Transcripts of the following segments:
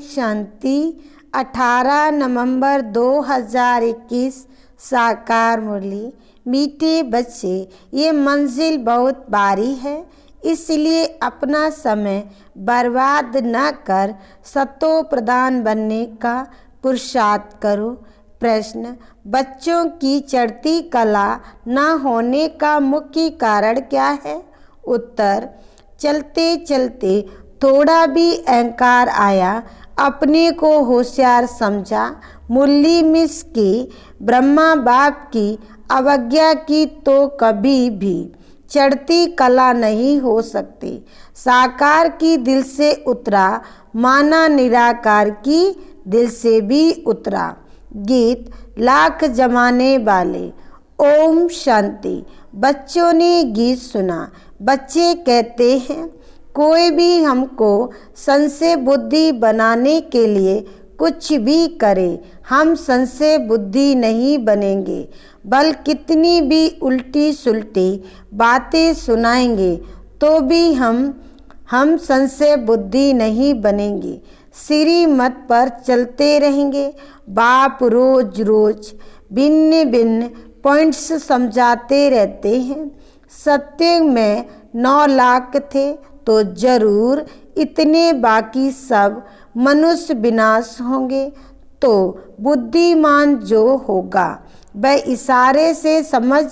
शांति। 18 नवंबर 2021 साकार मुरली। मीठे बच्चे, ये मंजिल बहुत बारी है, इसलिए अपना समय बर्बाद न कर सतो प्रधान बनने का पुरुषार्थ करो। प्रश्न, बच्चों की चढ़ती कला न होने का मुख्य कारण क्या है? उत्तर, चलते चलते थोड़ा भी अहंकार आया, अपने को होशियार समझा, मुरली मिस की, ब्रह्मा बाप की अवज्ञा की तो कभी भी चढ़ती कला नहीं हो सकती। साकार की दिल से उतरा, माना निराकार की दिल से भी उतरा। गीत लाख जमाने वाले। ओम शांति। बच्चों ने गीत सुना। बच्चे कहते हैं, कोई भी हमको संशय बुद्धि बनाने के लिए कुछ भी करे, हम संशय बुद्धि नहीं बनेंगे, बल कितनी भी उल्टी सुल्टी बातें सुनाएंगे तो भी हम संशय बुद्धि नहीं बनेंगे। श्रीमत पर चलते रहेंगे। बाप रोज रोज भिन्न भिन्न पॉइंट्स समझाते रहते हैं। सत्य में 9 लाख थे तो जरूर इतने बाकी सब मनुष्य विनाश होंगे। तो बुद्धिमान जो होगा वह इशारे से समझ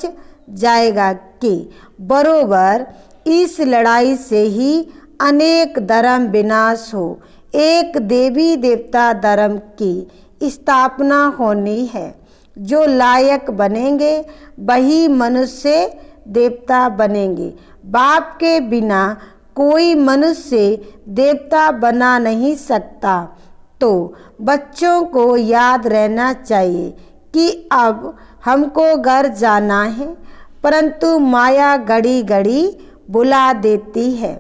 जाएगा कि बरोबर इस लड़ाई से ही अनेक धर्म विनाश हो, एक देवी देवता धर्म की स्थापना होनी है। जो लायक बनेंगे वही मनुष्य देवता बनेंगे। बाप के बिना कोई मनुष्य देवता बना नहीं सकता। तो बच्चों को याद रहना चाहिए कि अब हमको घर जाना है, परंतु माया घड़ी घड़ी बुला देती है।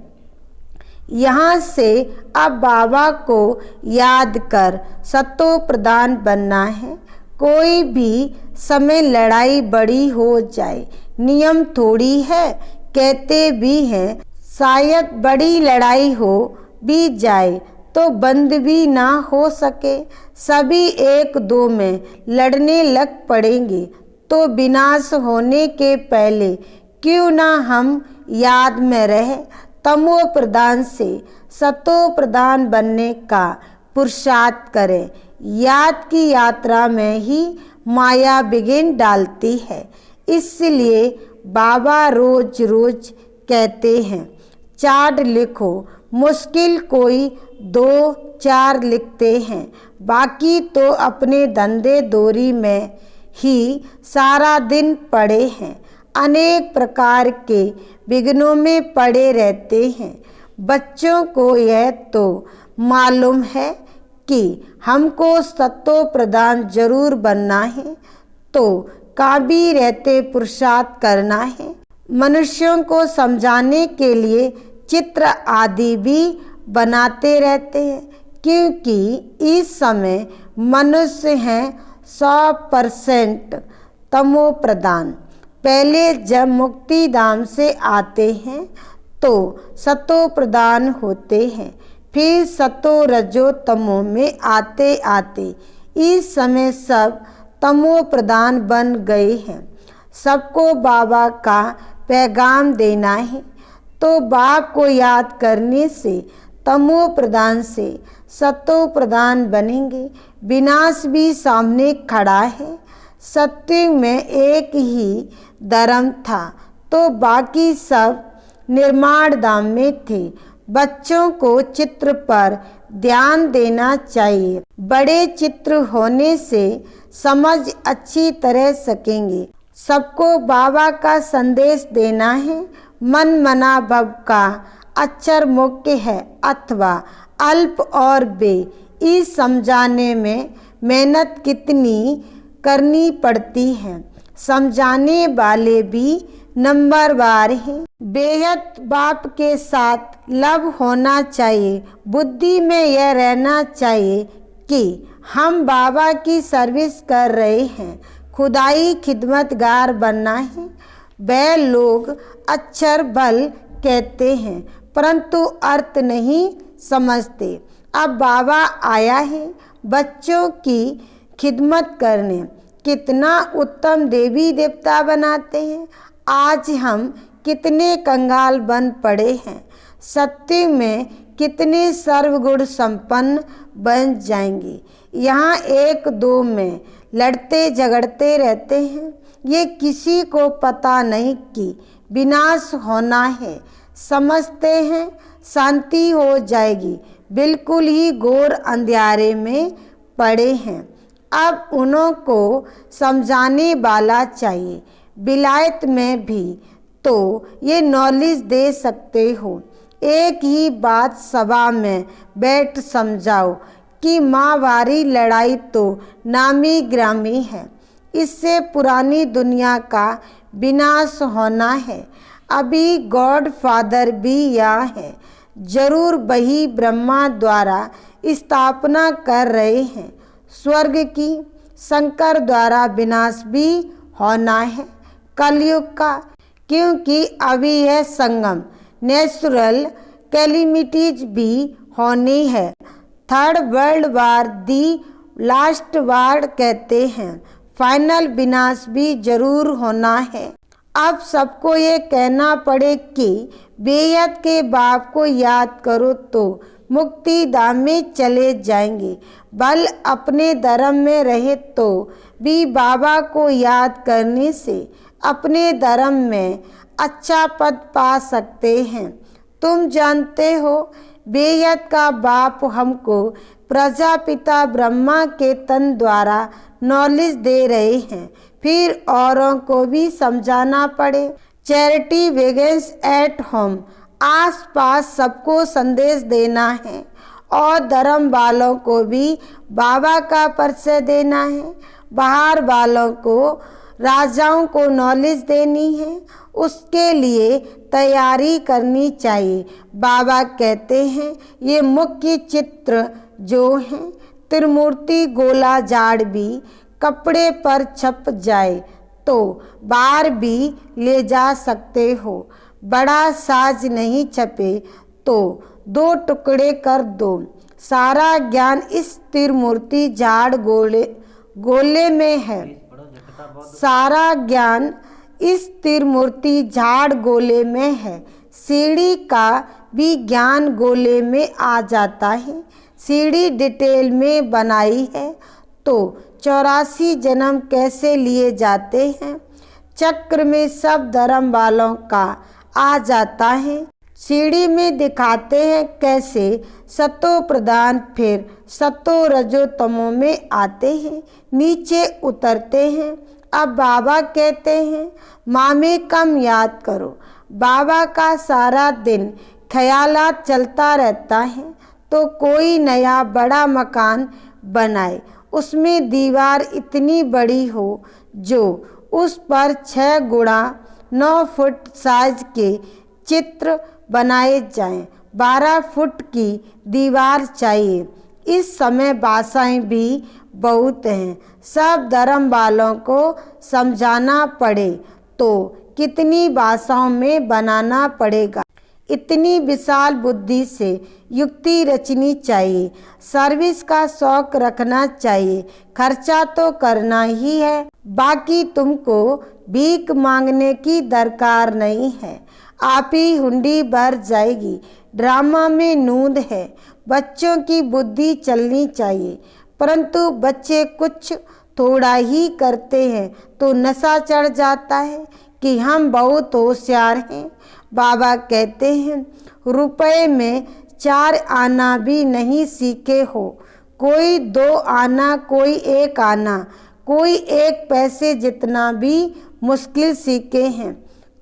यहाँ से अब बाबा को याद कर सतो प्रधान बनना है। कोई भी समय लड़ाई बड़ी हो जाए, नियम थोड़ी है, कहते भी हैं शायद बड़ी लड़ाई हो भी जाए तो बंद भी ना हो सके, सभी एक दो में लड़ने लग पड़ेंगे। तो विनाश होने के पहले क्यों ना हम याद में रहे तमो प्रधान से सतो प्रधान बनने का पुरुषार्थ करें। याद की यात्रा में ही माया बिगिन डालती है, इसलिए बाबा रोज रोज कहते हैं, चार्ट लिखो। मुश्किल कोई 2-4 लिखते हैं, बाकी तो अपने धंधे दोरी में ही सारा दिन पड़े हैं, अनेक प्रकार के विघ्नों में पड़े रहते हैं। बच्चों को यह तो मालूम है कि हमको सतो प्रधान जरूर बनना है, तो काबी रहते पुरुषार्थ करना है। मनुष्यों को समझाने के लिए चित्र आदि भी बनाते रहते हैं, क्योंकि इस समय मनुष्य हैं 100% तमो प्रधान। पहले जब मुक्ति धाम से आते हैं तो सतो प्रधान होते हैं, फिर सतो रजो तमो में आते आते इस समय सब तमो प्रधान बन गए हैं। सबको बाबा का पैगाम देना है, तो बाप को याद करने से तमो प्रधान से सतो प्रधान बनेंगे। विनाश भी सामने खड़ा है। सत्य में एक ही धर्म था तो बाकी सब निर्माण धाम में थे। बच्चों को चित्र पर ध्यान देना चाहिए। बड़े चित्र होने से समझ अच्छी तरह सकेंगे। सबको बाबा का संदेश देना है। मन मना भव का अक्षर मुख्य है अथवा अल्प और बे, इस समझाने में मेहनत कितनी करनी पड़ती है। समझाने वाले भी नंबरवार हैं। बेहद बाप के साथ लव होना चाहिए। बुद्धि में यह रहना चाहिए कि हम बाबा की सर्विस कर रहे हैं, खुदाई खिदमतगार बनना है। वह लोग अक्षर बल कहते हैं परंतु अर्थ नहीं समझते। अब बाबा आया है बच्चों की खिदमत करने। कितना उत्तम देवी देवता बनाते हैं। आज हम कितने कंगाल बन पड़े हैं। सत्य में कितने सर्वगुण संपन्न बन जाएंगे। यहाँ एक दो में लड़ते झगड़ते रहते हैं। ये किसी को पता नहीं कि विनाश होना है। समझते हैं शांति हो जाएगी। बिल्कुल ही घोर अंधियारे में पड़े हैं। अब उन्हों को समझाने वाला चाहिए। विलायत में भी तो ये नॉलेज दे सकते हो। एक ही बात सभा में बैठ समझाओ कि माहवारी लड़ाई तो नामी ग्रामी है। इससे पुरानी दुनिया का विनाश होना है। अभी गॉड फादर भी यहाँ है। जरूर वही ब्रह्मा द्वारा स्थापना कर रहे हैं स्वर्ग की। शंकर द्वारा विनाश भी होना है कलयुग का, क्योंकि अभी है संगम। नेचुरल कैलिमिटीज भी होनी है। Third world war the last war कहते हैं। फाइनल विनाश भी जरूर होना है। अब सबको ये कहना पड़े कि बेयत के बाप को याद करो तो मुक्ति धाम में चले जाएंगे। बल अपने धर्म में रहे तो भी बाबा को याद करने से अपने धर्म में अच्छा पद पा सकते हैं। तुम जानते हो बेयत का बाप हमको प्रजापिता ब्रह्मा के तन द्वारा नॉलेज दे रहे हैं। फिर औरों को भी समझाना पड़े। Charity begins at home. आस पास सबको संदेश देना है और धर्म वालों को भी बाबा का परिचय देना है। बाहर वालों को राजाओं को नॉलेज देनी है। उसके लिए तैयारी करनी चाहिए। बाबा कहते हैं ये मुख्य चित्र जो है त्रिमूर्ति गोला झाड़ भी कपड़े पर छप जाए तो बाहर भी ले जा सकते हो। बड़ा साज नहीं छपे तो दो टुकड़े कर दो। सारा ज्ञान इस त्रिमूर्ति झाड़ गोले में है। सारा ज्ञान इस त्रिमूर्ति झाड़ गोले में है। सीढ़ी का भी ज्ञान गोले में आ जाता है। सीढ़ी डिटेल में बनाई है तो 84 जन्म कैसे लिए जाते हैं। चक्र में सब धर्म वालों का आ जाता है। सीढ़ी में दिखाते हैं कैसे सतो प्रधान फिर सतो रजो तमो में आते हैं, नीचे उतरते हैं। अब बाबा कहते हैं माँ में कम याद करो। बाबा का सारा दिन ख्यालात चलता रहता है तो कोई नया बड़ा मकान बनाए। उसमें दीवार इतनी बड़ी हो जो उस पर 6 गुणा 9 फुट साइज के चित्र बनाए जाएं। 12 फुट की दीवार चाहिए। इस समय भाषाएं भी बहुत हैं। सब धर्म वालों को समझाना पड़े तो कितनी भाषाओं में बनाना पड़ेगा। इतनी विशाल बुद्धि से युक्ति रचनी चाहिए। सर्विस का शौक रखना चाहिए। खर्चा तो करना ही है। बाकी तुमको भीख मांगने की दरकार नहीं है। आप ही हुंडी भर जाएगी। ड्रामा में नूंद है। बच्चों की बुद्धि चलनी चाहिए, परंतु बच्चे कुछ थोड़ा ही करते हैं तो नशा चढ़ जाता है कि हम बहुत होशियार हैं। बाबा कहते हैं रुपए में 4 आना भी नहीं सीखे हो। कोई 2 आना, कोई 1 आना, कोई 1 पैसे जितना भी मुश्किल सीखे हैं।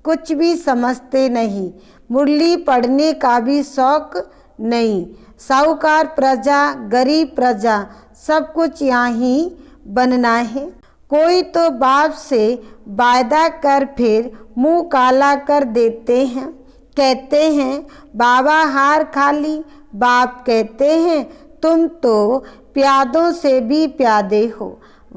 कुछ भी समझते नहीं। मुरली पढ़ने का भी शौक नहीं। साहूकार प्रजा, गरीब प्रजा, सब कुछ यहाँ ही बनना है। कोई तो बाप से वायदा कर फिर मुंह काला कर देते हैं। कहते हैं बाबा हार खाली। बाप कहते हैं तुम तो प्यादों से भी प्यादे हो।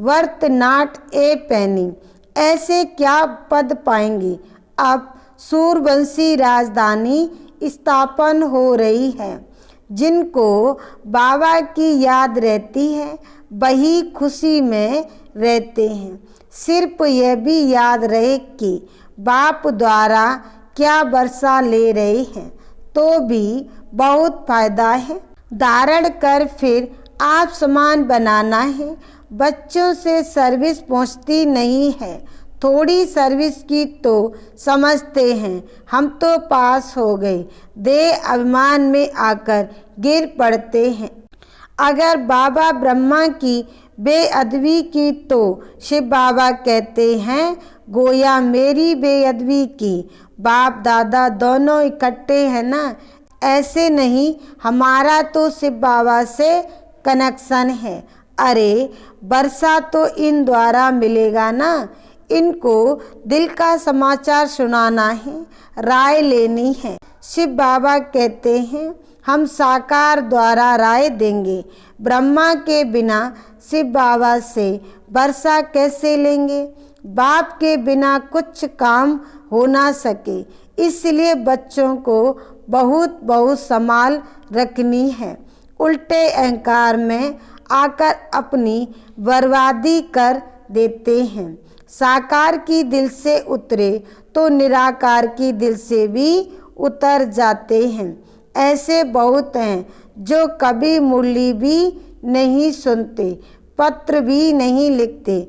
वर्त नाट ए पैनी। ऐसे क्या पद पाएंगे। अब सूरवंशी राजधानी स्थापन हो रही है। जिनको बाबा की याद रहती है वही खुशी में रहते हैं। सिर्फ यह भी याद रहे कि बाप द्वारा क्या वर्षा ले रहे हैं तो भी बहुत फायदा है। धारण कर फिर आप समान बनाना है। बच्चों से सर्विस पहुंचती नहीं है, थोड़ी सर्विस की तो समझते हैं। हम तो पास हो गए, देह अभिमान में आकर गिर पड़ते हैं। अगर बाबा ब्रह्मा की बेअदबी की तो शिव बाबा कहते हैं गोया मेरी बेअदबी की। बाप दादा दोनों इकट्ठे हैं ना, ऐसे नहीं। हमारा तो शिव बाबा से कनेक्शन है। अरे वर्षा तो इन द्वारा मिलेगा ना। इनको दिल का समाचार सुनाना है, राय लेनी है। शिव बाबा कहते हैं हम साकार द्वारा राय देंगे। ब्रह्मा के बिना शिव बाबा से वर्षा कैसे लेंगे? बाप के बिना कुछ काम हो ना सके। इसलिए बच्चों को बहुत बहुत संभाल रखनी है। उल्टे अहंकार में आकर अपनी बर्बादी कर देते हैं। साकार की दिल से उतरे तो निराकार की दिल से भी उतर जाते हैं। ऐसे बहुत हैं जो कभी मुरली भी नहीं सुनते, पत्र भी नहीं लिखते,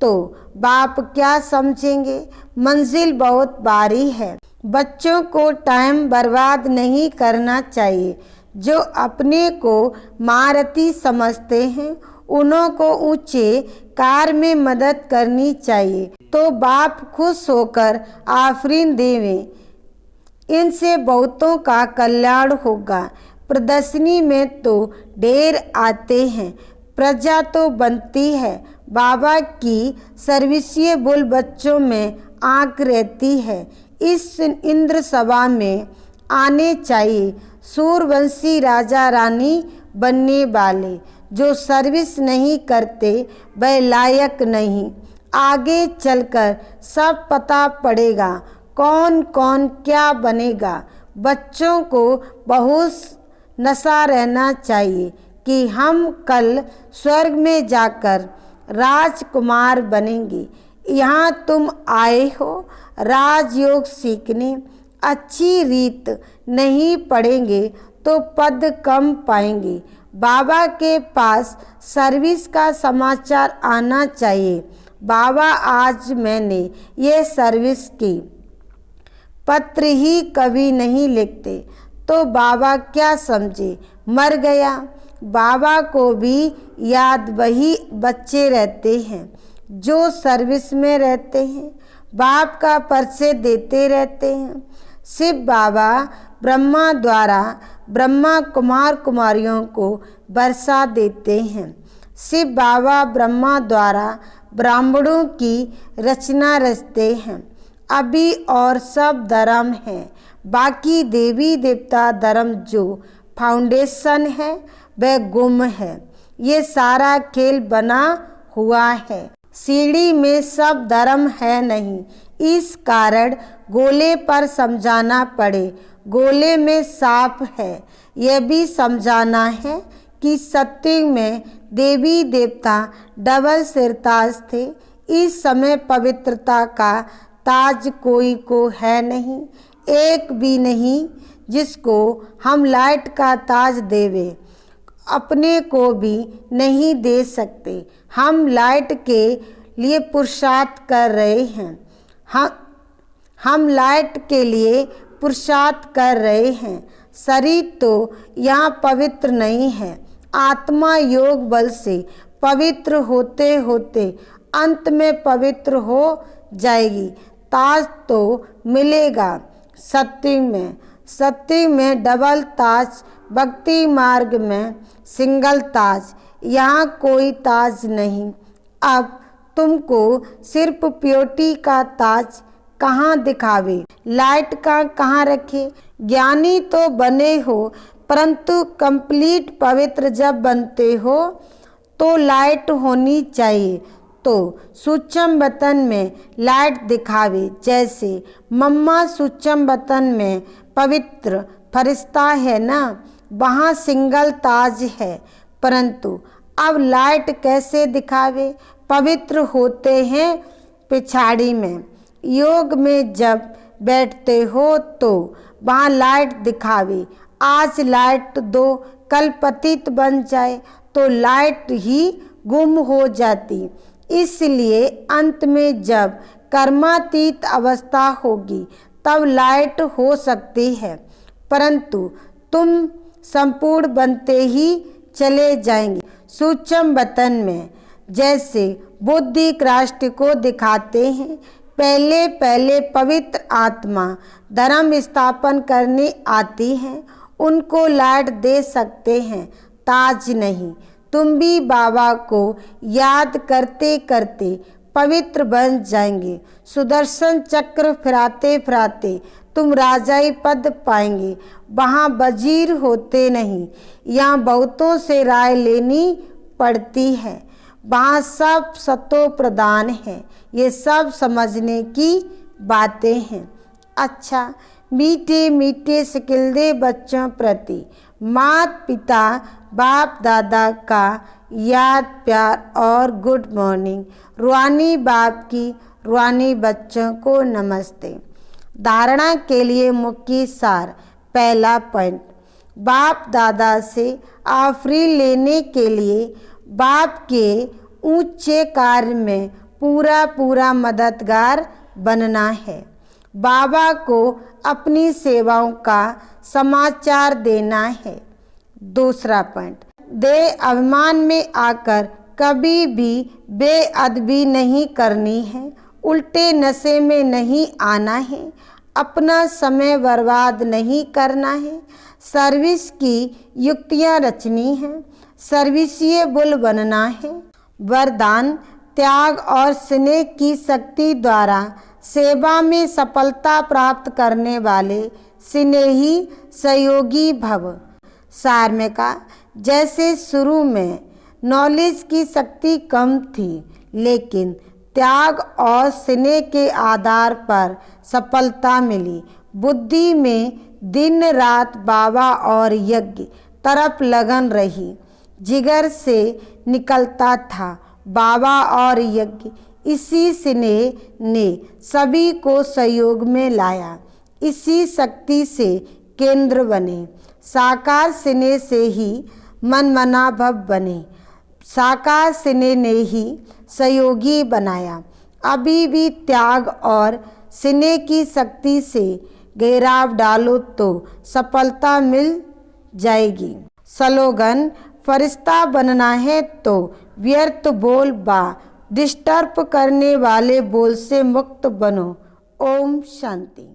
तो बाप क्या समझेंगे? मंजिल बहुत बारी है। बच्चों को टाइम बर्बाद नहीं करना चाहिए। जो अपने को महारथी समझते हैं उन्हों को ऊंचे कार में मदद करनी चाहिए तो बाप खुश होकर आफरीन देवें। इनसे बहुतों का कल्याण होगा। प्रदर्शनी में तो ढेर आते हैं, प्रजा तो बनती है। बाबा की सर्विसिएबल बच्चों में आंख रहती है। इस इंद्र सभा में आने चाहिए सूरवंशी राजा रानी बनने वाले। जो सर्विस नहीं करते वह लायक नहीं। आगे चलकर सब पता पड़ेगा कौन कौन क्या बनेगा। बच्चों को बहुत नशा रहना चाहिए कि हम कल स्वर्ग में जाकर राजकुमार बनेंगे। यहाँ तुम आए हो राजयोग सीखने, अच्छी रीत नहीं पढ़ेंगे तो पद कम पाएंगे। बाबा के पास सर्विस का समाचार आना चाहिए। बाबा आज मैंने ये सर्विस की, पत्र ही कभी नहीं लिखते तो बाबा क्या समझे? मर गया। बाबा को भी याद वही बच्चे रहते हैं जो सर्विस में रहते हैं, बाप का परिचय देते रहते हैं। शिव बाबा ब्रह्मा द्वारा ब्रह्मा कुमार कुमारियों को वर्षा देते हैं। शिव बाबा ब्रह्मा द्वारा ब्राह्मणों की रचना रचते हैं। अभी और सब धर्म है, बाकी देवी देवता धर्म जो फाउंडेशन है वह गुम है। ये सारा खेल बना हुआ है, सीढ़ी में सब धर्म है नहीं। इस कारण गोले पर समझाना पड़े। गोले में सांप है, यह भी समझाना है कि सत्युग में देवी देवता डबल सिरताज थे। इस समय पवित्रता का ताज कोई को है नहीं, एक भी नहीं जिसको हम लाइट का ताज देवे। अपने को भी नहीं दे सकते। हम लाइट के लिए पुरुषार्थ कर रहे हैं। हम लाइट के लिए पुरुषार्थ कर रहे हैं। शरीर तो यहाँ पवित्र नहीं है। आत्मा योग बल से पवित्र होते होते अंत में पवित्र हो जाएगी। ताज तो मिलेगा सत्युग में डबल ताज, भक्ति मार्ग में सिंगल ताज। यहाँ कोई ताज नहीं। अब तुमको सिर्फ प्योरिटी का ताज कहाँ दिखावे, लाइट का कहाँ रखे? ज्ञानी तो बने हो परंतु कंप्लीट पवित्र जब बनते हो तो लाइट होनी चाहिए। तो सूक्ष्म बतन में लाइट दिखावे। जैसे मम्मा सूक्ष्म बतन में पवित्र फरिश्ता है ना, वहाँ सिंगल ताज है, परंतु अब लाइट कैसे दिखावे, पवित्र होते हैं पिछाड़ी में। योग में जब बैठते हो तो वहाँ लाइट दिखावे, आज लाइट दो, कल पतित बन जाए तो लाइट ही गुम हो जाती। इसलिए अंत में जब कर्मातीत अवस्था होगी तब लाइट हो सकती है, परंतु तुम संपूर्ण बनते ही चले जाएंगे। सूक्ष्म वतन में जैसे बुद्धि राष्ट्र को दिखाते हैं, पहले पहले पवित्र आत्मा धर्म स्थापन करने आती हैं, उनको लाइट दे सकते हैं, ताज नहीं। तुम भी बाबा को याद करते करते पवित्र बन जाएंगे। सुदर्शन चक्र फिराते फिराते तुम राजाई पद पाएंगे। वहाँ वजीर होते नहीं, यहाँ बहुतों से राय लेनी पड़ती है। वहाँ सब सतो प्रदान है। ये सब समझने की बातें हैं। अच्छा, मीठे मीठे सिकिलदे बच्चों प्रति माता पिता बाप दादा का याद प्यार और गुड मॉर्निंग। रूहानी बाप की रूहानी बच्चों को नमस्ते। धारणा के लिए मुख्य सार। पहला पॉइंट, बाप दादा से आफरी लेने के लिए बाप के ऊंचे कार्य में पूरा पूरा मददगार बनना है। बाबा को अपनी सेवाओं का समाचार देना है। दूसरा पॉइंट, दे अभिमान में आकर कभी भी बेअदबी नहीं करनी है, उल्टे नशे में नहीं आना है, अपना समय बर्बाद नहीं करना है, सर्विस की युक्तियाँ रचनी है, सर्विसिएबल बनना है। वरदान, त्याग और स्नेह की शक्ति द्वारा सेवा में सफलता प्राप्त करने वाले स्नेही सहयोगी भव। सार में कहा, जैसे शुरू में नॉलेज की शक्ति कम थी, लेकिन त्याग और स्नेह के आधार पर सफलता मिली। बुद्धि में दिन रात बाबा और यज्ञ तरफ लगन रही। जिगर से निकलता था बाबा और यज्ञ। इसी स्नेह ने सभी को सहयोग में लाया। इसी शक्ति से केंद्र बने। साकार स्नेह से ही मनमनाभव बने। साकार स्नेह ने ही सहयोगी बनाया। अभी भी त्याग और स्नेह की शक्ति से घेराव डालो तो सफलता मिल जाएगी। स्लोगन, फरिश्ता बनना है तो व्यर्थ बोल बा डिस्टर्ब करने वाले बोल से मुक्त बनो। ओम शांति।